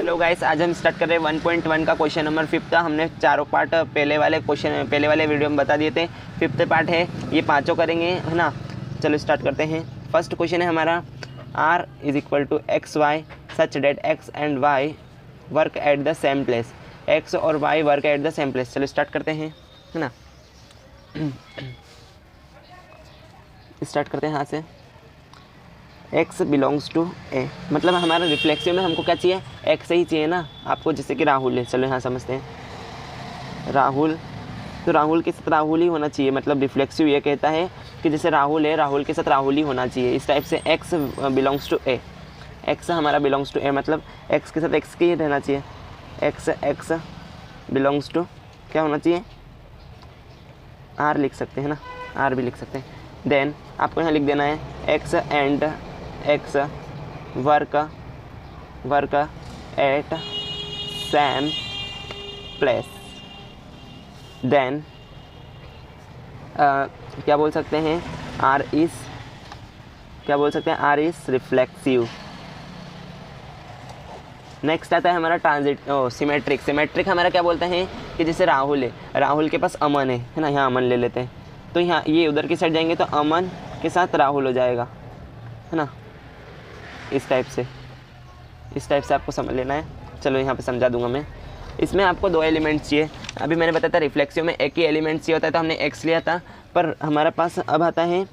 Hello guys, आज हम start कर रहे हैं 1.1 का क्वेश्चन नंबर 5 था। हमने चारों पार्ट पहले वाले वीडियो में बता दिए थे। 5th पार्ट है, ये पांचों करेंगे, है ना। चलो स्टार्ट करते हैं। फर्स्ट क्वेश्चन है हमारा, r = xy such that x and y work at the same place. x और y work at the same place. चलो स्टार्ट करते हैं, है ना। स्टार्ट करते हैं यहाँ से। x बिलोंग्स टू a, मतलब हमारा रिफ्लेक्सिव में हमको क्या चाहिए, x ही चाहिए ना आपको, जैसे कि राहुल है। चलो यहाँ समझते हैं। राहुल, तो राहुल के साथ राहुल ही होना चाहिए, मतलब रिफ्लेक्सिव ये कहता है कि जैसे राहुल है, राहुल के साथ राहुल ही होना चाहिए। इस टाइप से x belongs to a, x हमारा बिलोंग्स टू a, मतलब x के साथ x के ही रहना चाहिए। x बिलोंग्स टू क्या होना चाहिए, r लिख सकते हैं ना, r भी लिख सकते हैं। देन आपको यहाँ लिख देना है x and x work at same place. Then क्या बोल सकते हैं, r इज रिफ्लेक्सिव। नेक्स्ट आता है हमारा सिमेट्रिक। सिमेट्रिक हमारा क्या बोलते हैं कि जैसे राहुल है, राहुल के पास अमन है ना, यहाँ अमन ले लेते हैं, तो यहाँ ये उधर की साइड जाएंगे तो अमन के साथ राहुल हो जाएगा, है ना। इस टाइप से आपको समझ लेना है। चलो यहाँ पे समझा दूंगा मैं। इसमें आपको 2 एलिमेंट्स चाहिए। अभी मैंने बताया था रिफ्लेक्सिव में एक ही एलिमेंट चाहिए होता है, तो हमने x लिया था, पर हमारे पास अब आता है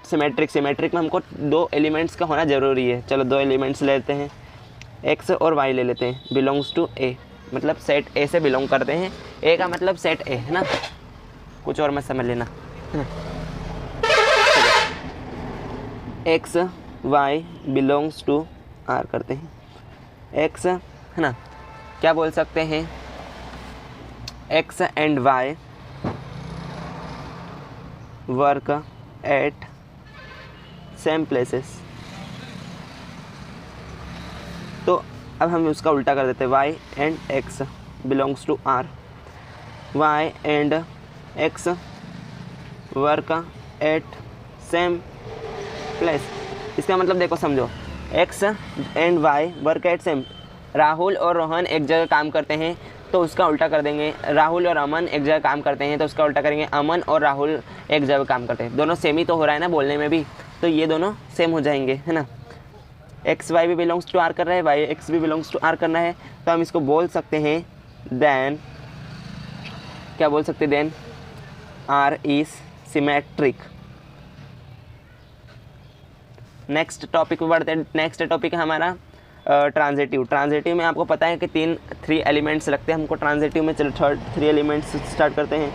सिमेट्रिक में हमको 2 एलिमेंट्स का होना ज़रूरी है। चलो 2 एलिमेंट्स लेते हैं, x और y ले लेते हैं। बिलोंग्स टू a, मतलब सेट a से बिलोंग करते हैं। a का मतलब सेट a, है ना, कुछ और मत समझ लेना, है ना। x y belongs to r करते हैं। x, है ना, क्या बोल सकते हैं, x and y work at same places. तो अब हम उसका उल्टा कर देते हैं, y and x belongs to r, y and x work at same place. इसका मतलब देखो, समझो, x and y work at same. Rahul और रोहन एक जगह काम करते हैं तो उसका उल्टा कर देंगे। राहुल और अमन एक जगह काम करते हैं तो उसका उल्टा करेंगे। अमन और राहुल एक जगह काम करते हैं, दोनों सेम ही तो हो रहा है ना बोलने में भी, तो ये दोनों सेम हो जाएंगे, है ना। एक्स वाई भी बिलोंग्स टू आर कर रहा है, वाई एक्स भी बिलोंग्स टू आर करना है, तो हम इसको बोल सकते हैं देन, क्या बोल सकते हैं, then r is symmetric. Next topic पे बढ़ते हैं। नेक्स्ट टॉपिक है हमारा ट्रांजिटिव में आपको पता है कि 3 एलिमेंट्स लगते हैं हमको ट्रांजिटिव में। चलो 3 एलिमेंट्स स्टार्ट करते हैं।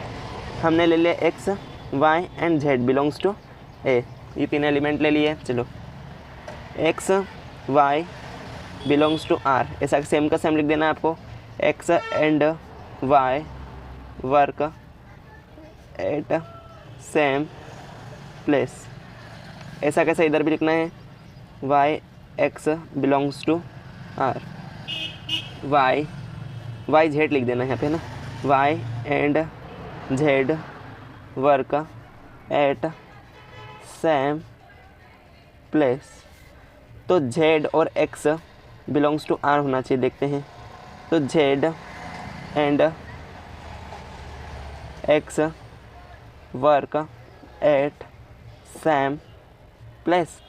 हमने ले लिया x y and z belongs to a, ये 3 एलिमेंट ले लिए। चलो x y belongs to r, ऐसा सेम का सेम लिख देना है आपको। x and y work at same place, ऐसा कैसा इधर भी लिखना है, y x belongs to r, y z लिख देना है यहाँ पे ना, y and z work at same place. तो z और x बिलोंग्स टू r होना चाहिए, देखते हैं। तो z and x work at same place.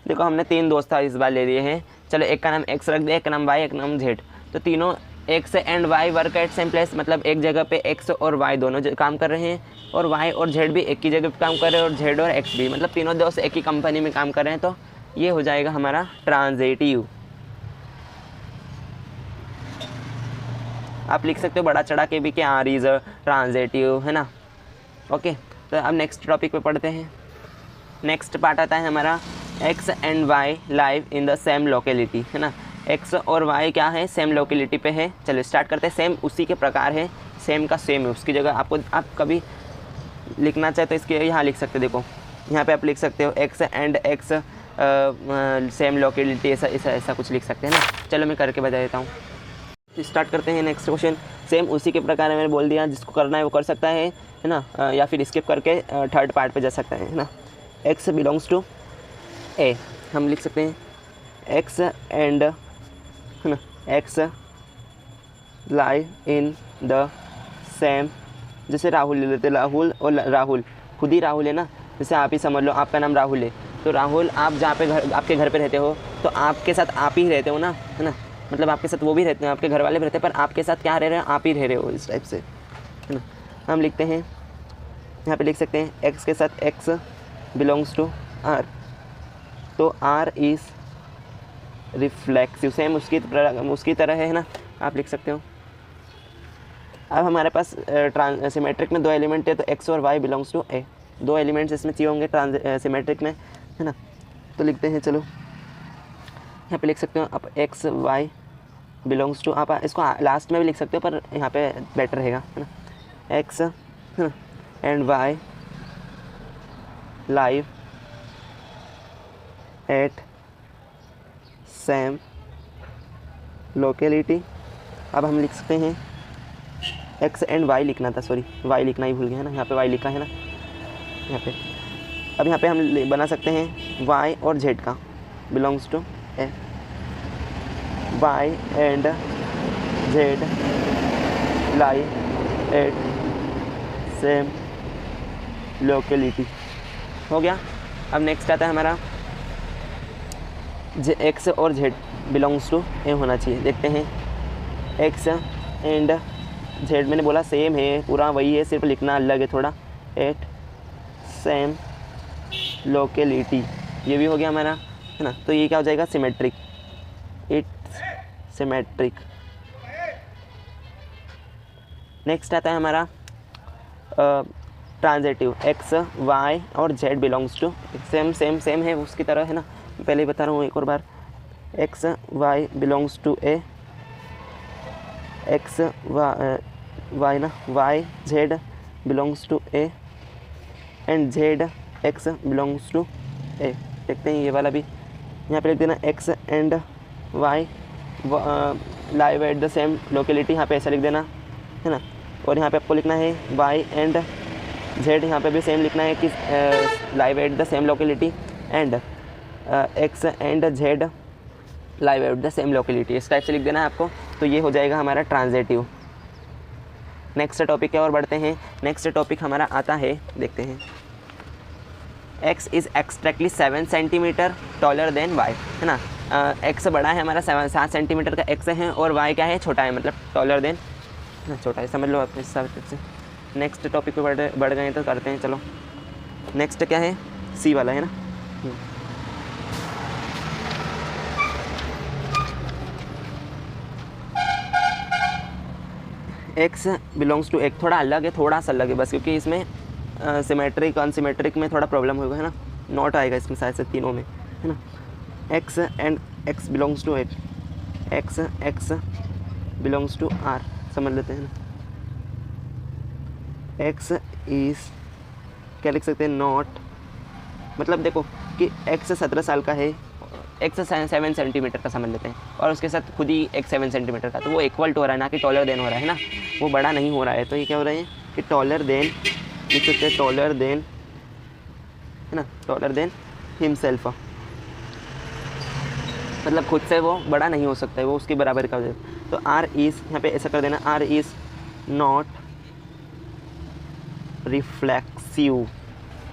देखो हमने 3 दोस्त इस बार ले लिए हैं। चलो एक का नाम x रख दिया, एक का नाम y, एक नाम z। तो तीनों x and y work at same place, मतलब एक जगह पे x और y दोनों काम कर रहे हैं, और y और z भी एक ही जगह पे काम कर रहे हैं, और z और x भी, मतलब तीनों दोस्त एक ही कंपनी में काम कर रहे हैं। तो ये हो जाएगा हमारा ट्रांजिटिव। आप लिख सकते हो बड़ा चढ़ा के भी कि आर इज ट्रांजिटिव, है ना। ओके, तो अब नेक्स्ट टॉपिक पे पढ़ते हैं। नेक्स्ट पार्ट आता है हमारा x and y live in the same locality, है ना। x और y क्या है, सेम लोकेलिटी पे है। चलो स्टार्ट करते हैं। सेम उसी के प्रकार है, सेम का सेम है, उसकी जगह आपको, आप कभी लिखना चाहे तो इसके यहाँ लिख सकते हो। देखो यहाँ पे आप लिख सकते हो x and x same locality, ऐसा कुछ लिख सकते हैं ना। चलो मैं करके बता देता हूँ। स्टार्ट करते हैं। नेक्स्ट क्वेश्चन सेम उसी के प्रकार मैंने बोल दिया, जिसको करना है वो कर सकता है ना, या फिर स्किप करके 3rd पार्ट पे जा सकता है ना। x बिलोंग्स टू a, हम लिख सकते हैं x एंड, है ना, x lie in the same, जैसे राहुल ले लेते, राहुल और राहुल खुद ही राहुल है ना, जैसे आप ही समझ लो आपका नाम राहुल है, तो राहुल आप जहाँ पे आपके घर पे रहते हो तो आपके साथ आप ही रहते हो ना, है ना, मतलब आपके साथ वो भी रहते हैं, आपके घर वाले भी रहते हैं, पर आपके साथ क्या रह रहे हैं, आप ही रह रहे हो, इस टाइप से, है ना। हम लिखते हैं यहाँ पे लिख सकते हैं एक्स के साथ एक्स बिलोंग्स टू आर, तो आर इज़ रिफ्लेक्सिव, सेम उसकी तरह है ना, आप लिख सकते हो। अब हमारे पास सिमेट्रिक में 2 एलिमेंट है, तो एक्स और y belongs to a, 2 elements इसमें चाहिए होंगे सिमेट्रिक में, है ना, तो लिखते हैं, चलो यहाँ पे लिख सकते हो आप एक्स वाई बिलोंग्स टू, आप इसको लास्ट में भी लिख सकते हो पर यहाँ पे बेटर रहेगा, है ना, x and y live at same locality. अब हम लिख सकते हैं एक्स एंड वाई लिखना था, सॉरी वाई लिखना ही भूल गया है ना, यहाँ पे वाई लिखा है ना यहाँ पे। अब यहाँ पे हम बना सकते हैं वाई और जेड का belongs to A, y and z lie at same locality, हो गया। अब नेक्स्ट आता है हमारा एक्स और जेड बिलोंग्स टू ए होना चाहिए, देखते हैं एक्स एंड जेड मैंने बोला सेम है, पूरा वही है, सिर्फ लिखना अलग है थोड़ा, एट सेम लोकेलिटी, ये भी हो गया हमारा, है ना, तो ये क्या हो जाएगा सिमेट्रिक, इट्स सिमेट्रिक। नेक्स्ट आता है हमारा ट्रांजिटिव, एक्स वाई और z belongs to, same same same है उसकी तरह, है ना, पहले ही बता रहा हूँ एक और बार, x y belongs to A, x y ना, y z belongs to A and z x belongs to A, देखते हैं ये वाला भी, यहाँ पे लिख देना x and y live at the same locality, यहाँ पे ऐसा लिख देना, है ना, और यहाँ पे आपको लिखना है वाई एंड जेड, यहाँ पे भी सेम लिखना है कि live at the same locality and x and Z live at the same locality, इस टाइप से लिख देना है आपको, तो ये हो जाएगा हमारा ट्रांजिटिव। नेक्स्ट टॉपिक की ओर बढ़ते हैं। नेक्स्ट टॉपिक हमारा आता है, देखते हैं, x is exactly 7 centimetre taller than y, है ना, x बड़ा है हमारा 7 सेंटीमीटर का x है, और y क्या है, छोटा है, मतलब टॉलर देन, छोटा है, समझ लो आप इस हिसाब से। नेक्स्ट टॉपिक पे बढ़ गए तो करते हैं, चलो नेक्स्ट क्या है, सी वाला है ना, एक्स बिलोंग्स टू एक, थोड़ा अलग है, थोड़ा सा अलग है बस, क्योंकि इसमें सिमेट्रिक अनसिमेट्रिक में थोड़ा प्रॉब्लम होगा, है ना, नॉट आएगा इसमें शायद से तीनों में, है ना, x and x belongs to at, x x belongs to r, समझ लेते हैं ना, एक्स इज़ क्या लिख सकते हैं, नॉट, मतलब देखो कि एक्स 17 साल का है, एक्स 7 सेंटीमीटर का समझ लेते हैं, और उसके साथ खुद ही एक्स 7 सेंटीमीटर का, तो वो इक्वल टू हो रहा है, ना कि टॉलर देन हो रहा है ना, वो बड़ा नहीं हो रहा है, तो ये क्या हो रहा है कि टॉलर देन लिख सकते हैं, टॉलर देन, है ना, टॉलर देन हिमसेल्फ, मतलब खुद से वो बड़ा नहीं हो सकता है, वो उसके बराबर का हो जाए, तो आर इज़ यहाँ पे ऐसा कर देना, आर इज़ नॉट रिफ्लेक्सिव,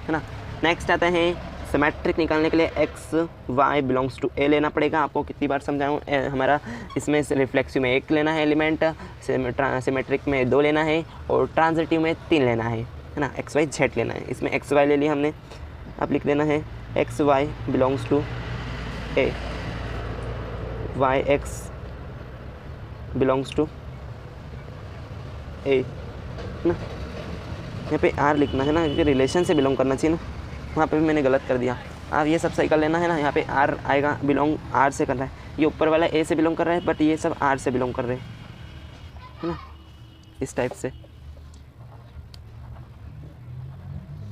है ना। नेक्स्ट आता है सिमेट्रिक निकालने के लिए एक्स वाई बिलोंग्स टू ए लेना पड़ेगा, आपको कितनी बार समझाऊँ, हमारा इसमें रिफ्लेक्सिव में 1 लेना है एलिमेंट, सिमेट्रिक में 2 लेना है, और ट्रांजिटिव में 3 लेना है ना, एक्स वाई जेड लेना है, इसमें एक्स वाई ले लिया हमने, अब लिख देना है x y belongs to A, y x belongs to A ना, यहाँ पे आर लिखना है ना, क्योंकि रिलेशन से बिलोंग करना चाहिए ना, वहाँ पे भी मैंने गलत कर दिया, आप ये सब सही कर लेना है ना, यहाँ पे आर आएगा, बिलोंग आर से कर रहा है, ये ऊपर वाला ए से बिलोंग कर रहा है, बट ये सब आर से बिलोंग कर रहे हैं, है ना, इस टाइप से,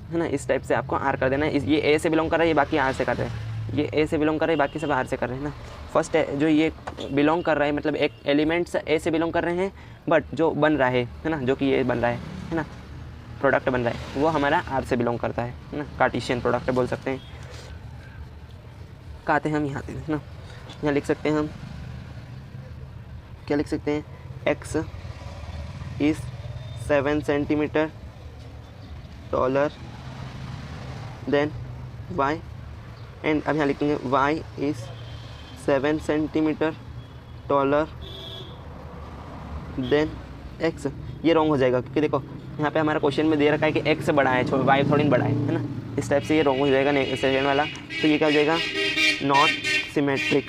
है ना, इस टाइप से आपको आर कर देना है, ये ए से बिलोंग कर रहा है, ये बाकी आर से कर रहे हैं, ये ए से बिलोंग कर रहे हैं, बाकी सब आर से कर रहे हैं ना। फर्स्ट जो ये बिलोंग कर रहा है, मतलब एक एलिमेंट्स ए से बिलोंग कर रहे हैं, बट जो बन रहा है ना, जो कि ये बन रहा है ना, प्रोडक्ट बन रहा है, वो हमारा आर से बिलोंग करता है ना, कार्टेशियन प्रोडक्ट बोल सकते हैं। कहाँ आते हैं हम, यहाँ आते हैं ना, यहाँ लिख सकते हैं हम क्या लिख सकते हैं, x is 7 centimetre taller than y, and अब यहाँ लिखेंगे y is 7 centimetre taller then x। ये रॉन्ग हो जाएगा क्योंकि देखो यहाँ पे हमारा क्वेश्चन में दे रखा है कि x बड़ा है, y थोड़ी बड़ा है ना, इस टाइप से ये रॉन्ग हो जाएगा सेकेंड वाला। तो ये क्या हो जाएगा, नॉट सिमेट्रिक।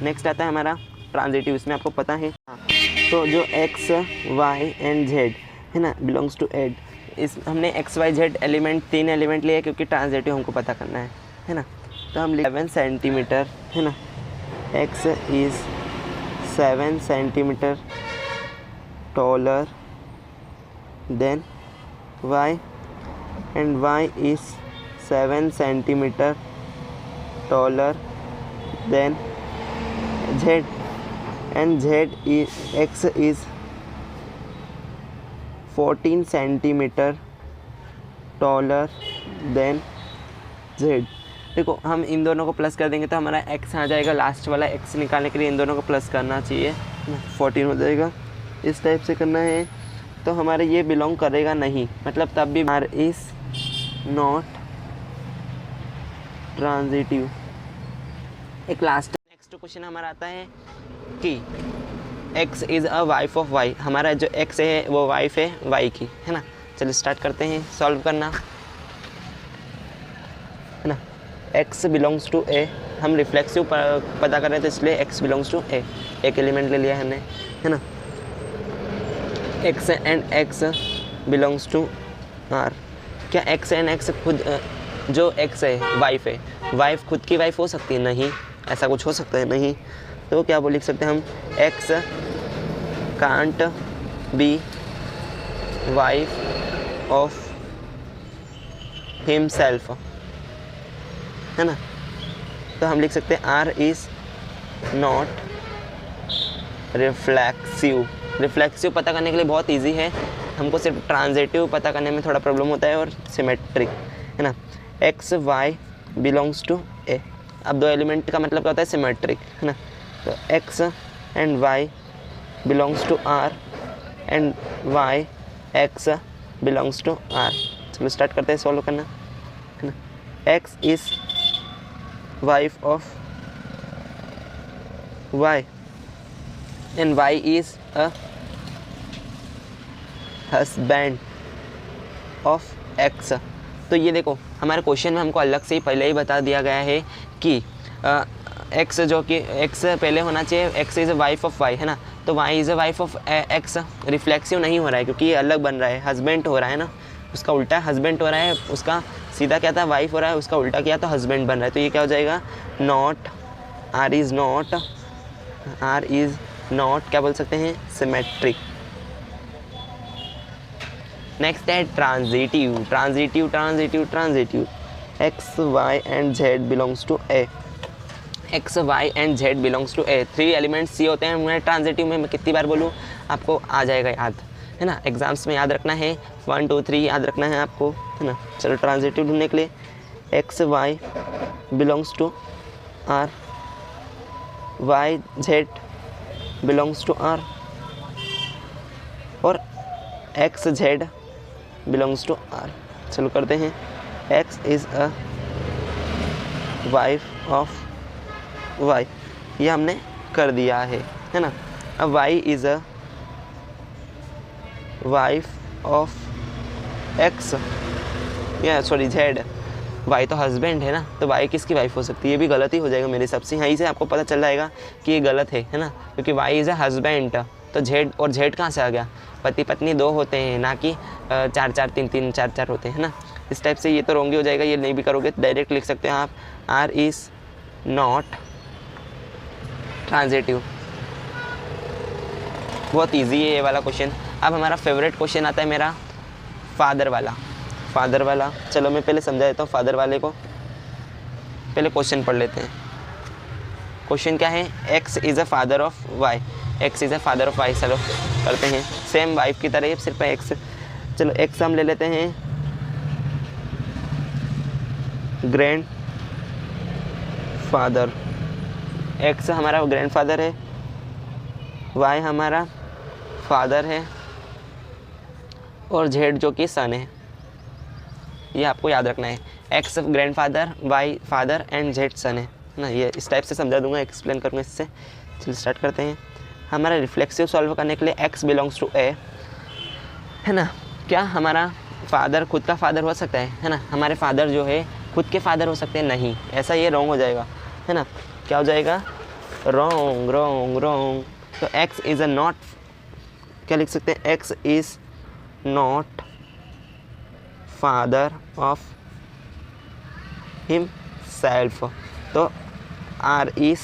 नेक्स्ट आता है हमारा ट्रांजिटिव, इसमें आपको पता है तो जो x y एंड z है ना बिलोंग्स टू एड, इस हमने x y z element 3 element लिए क्योंकि ट्रांजिटिव हमको पता करना है ना। तो हम 7 सेंटीमीटर है ना, x is 7 centimetre taller than y, and y is 7 centimetre taller then z, and z is x is 14 centimetre taller then z। देखो हम इन दोनों को प्लस कर देंगे तो हमारा x आ जाएगा, लास्ट वाला x निकालने के लिए इन दोनों को प्लस करना चाहिए, 14 हो जाएगा। इस टाइप से करना है तो हमारे ये बिलोंग करेगा नहीं, मतलब तब भी r इज़ नॉट ट्रांजिटिव। एक लास्ट नेक्स्ट क्वेश्चन हमारा आता है कि x is a wife of y, हमारा जो x है वो वाइफ है y की, है ना। चलिए स्टार्ट करते हैं सॉल्व करना, है ना। x बिलोंग्स टू a, हम रिफ्लेक्सिव पता कर रहे थे इसलिए x बिलोंग्स टू a, एक एलिमेंट ले लिया है हमने, है ना। x and x belongs to r, क्या x एंड x खुद जो x है वाइफ है, वाइफ खुद की वाइफ हो सकती है, नहीं ऐसा कुछ हो सकता है नहीं। तो क्या बोल लिख सकते हैं हम, x can't be wife of himself, है ना। तो हम लिख सकते हैं r is not reflexive. Reflexive पता करने के लिए बहुत इजी है, हमको सिर्फ ट्रांजिटिव पता करने में थोड़ा प्रॉब्लम होता है, और सिमेट्रिक, है ना। x y belongs to a, अब दो एलिमेंट का मतलब क्या होता है, सिमेट्रिक, है ना। तो x and y belongs to r and y x belongs to r। चलो स्टार्ट करते हैं सॉल्व करना, है ना। x is wife of y and y is a husband of x। तो ये देखो हमारे क्वेश्चन में हमको अलग से ही पहले ही बता दिया गया है कि x जो कि x पहले होना चाहिए, x is a wife of y, है ना। तो y is a wife of x reflexive नहीं हो रहा है क्योंकि ये अलग बन रहा है, हस्बैंड हो रहा है ना, उसका उल्टा हस्बैंड हो रहा है, उसका सीधा क्या था वाइफ हो रहा है, उसका उल्टा किया तो हस्बैंड बन रहा है। तो ये क्या हो जाएगा, नॉट, r इज़ नॉट क्या बोल सकते हैं, सिमेट्रिक। नेक्स्ट है transitive, transitive transitive transitive. x y and z belongs to a, x y and z belongs to a, 3 elements ये होते हैं। मैं ट्रांजिटिव में मैं कितनी बार बोलूँ आपको आ जाएगा याद, है ना। एग्जाम्स में याद रखना है, 1 2 3 याद रखना है आपको, है ना। चलो ट्रांजिटिव ढूंढने के लिए x y belongs to r, y z belongs to r, और x z belongs to r। चलो करते हैं, x is a wife of y, ये हमने कर दिया है ना। अब y is a wife of x, या सॉरी z, y तो हस्बैंड है ना, तो y किसकी वाइफ हो सकती है, ये भी गलत ही हो जाएगा मेरे हिसाब से। यहीं से आपको पता चल जाएगा कि ये गलत है ना, क्योंकि y इज़ अ हस्बैंड, तो z और z कहाँ से आ गया, पति पत्नी 2 होते हैं, ना कि 4 4 3 3 4 4 होते हैं ना। इस टाइप से ये तो रोंगी हो जाएगा, ये नहीं भी करोगे डायरेक्ट लिख सकते हैं आप, r इज़ नॉट ट्रांजिटिव। बहुत इजी है ये वाला क्वेश्चन। अब हमारा फेवरेट क्वेश्चन आता है मेरा फादर वाला, फादर वाला। चलो मैं पहले समझा देता हूँ फादर वाले को, पहले क्वेश्चन पढ़ लेते हैं। क्वेश्चन क्या है, x is a father of y, x is a father of y। चलो करते हैं सेम वाइफ की तरह, सिर्फ x। चलो x हम ले लेते हैं ग्रैंड फादर, एक्स हमारा ग्रैंडफादर है, वाई हमारा फादर है और जेड जो कि सन है। ये आपको याद रखना है, x grandfather, y father and z son है ना। ये इस टाइप से समझा दूंगा, एक्सप्लेन करूँगा इससे। चलिए स्टार्ट करते हैं। हमारा रिफ्लेक्सिव सॉल्व करने के लिए एक्स बिलोंग्स टू ए है ना। क्या हमारा फादर खुद का फादर हो सकता है ना। हमारे फादर जो है खुद के फादर हो सकते हैं, नहीं, ऐसा ये रॉन्ग हो जाएगा है ना। क्या हो जाएगा, रॉन्ग रॉन्ग रॉन्ग। तो एक्स इज़ अ नॉट, क्या लिख सकते हैं, x is not father of himself. तो आर इज़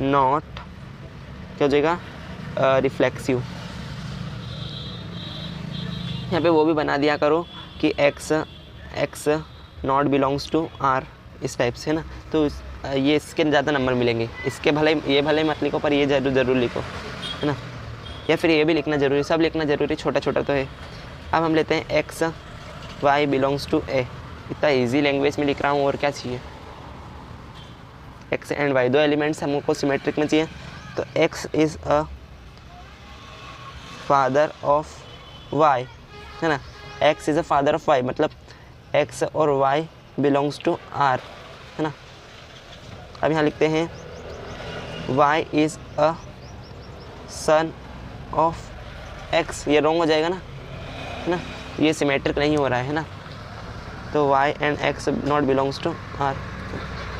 नॉट, क्या हो जाएगा, रिफ्लेक्सिव। यहाँ पे वो भी बना दिया करो कि x not belongs to r, इस टाइप से ना। तो ये इसके ज़्यादा नंबर मिलेंगे, इसके भले ये भले मत लिखो पर ये ज़रूर लिखो है ना। या फिर ये भी लिखना ज़रूरी, सब लिखना ज़रूरी, छोटा छोटा तो है। अब हम लेते हैं एक्स वाई बिलोंग्स टू ए। इतना इजी लैंग्वेज में लिख रहा हूँ, और क्या चाहिए। एक्स एंड वाई दो एलिमेंट्स हमको सिमेट्रिक में चाहिए। तो x is a father of y है ना। X is a father of y मतलब एक्स और वाई बिलोंग्स टू आर है ना। अब यहाँ लिखते हैं y is a son of x. ये रॉन्ग हो जाएगा ना, है ना, ये सिमेट्रिक नहीं हो रहा है ना। तो y and x not belongs to R,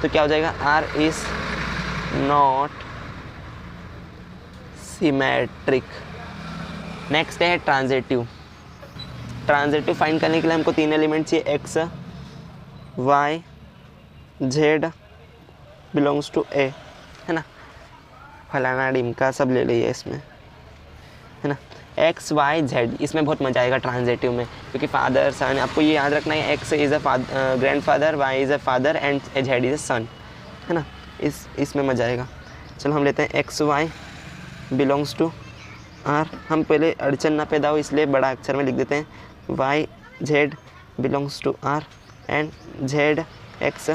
तो क्या हो जाएगा, R is not symmetric. Next है ट्रांजिटिव। ट्रांजिटिव फाइंड करने के लिए हमको तीन एलिमेंट चाहिए, x y z belongs to A है ना। फलाना डिमका सब ले लिए इसमें है ना। एक्स वाई जेड, इसमें बहुत मज़ा आएगा ट्रांजिटिव में, क्योंकि फादर सन आपको ये याद रखना है। X is a grandfather, y is a father and z is a son है ना। इसमें मज़ा आएगा। चलो हम लेते हैं x y belongs to R. हम पहले अड़चन ना पैदा हो इसलिए बड़ा अक्षर में लिख देते हैं, y z belongs to r and z x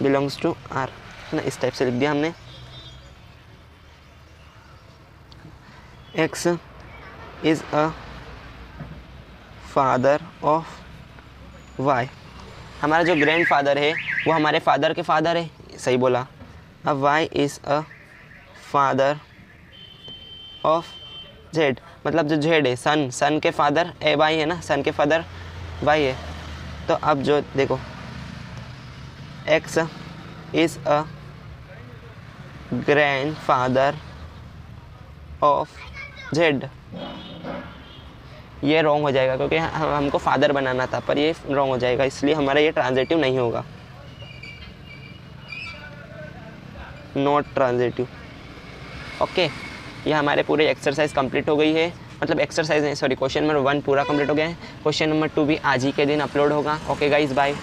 belongs to r है ना। इस टाइप से लिख दिया हमने। X is a father of y. हमारा जो ग्रैंड फादर है वो हमारे फादर के फादर है, सही बोला। अब Y is a father of Z, मतलब जो जेड है सन के फादर ए वाई है ना, सन के फादर वाई है। तो अब जो देखो x is a grand father of Z, ये रॉन्ग हो जाएगा क्योंकि हमको फादर बनाना था, पर ये रॉन्ग हो जाएगा, इसलिए हमारा ये ट्रांजिटिव नहीं होगा, नॉट ट्रांजिटिव। ओके, ये हमारे पूरे एक्सरसाइज कंप्लीट हो गई है, मतलब एक्सरसाइज नहीं सॉरी, क्वेश्चन नंबर 1 पूरा कंप्लीट हो गया है। क्वेश्चन नंबर 2 भी आज ही के दिन अपलोड होगा। Okay guys, bye.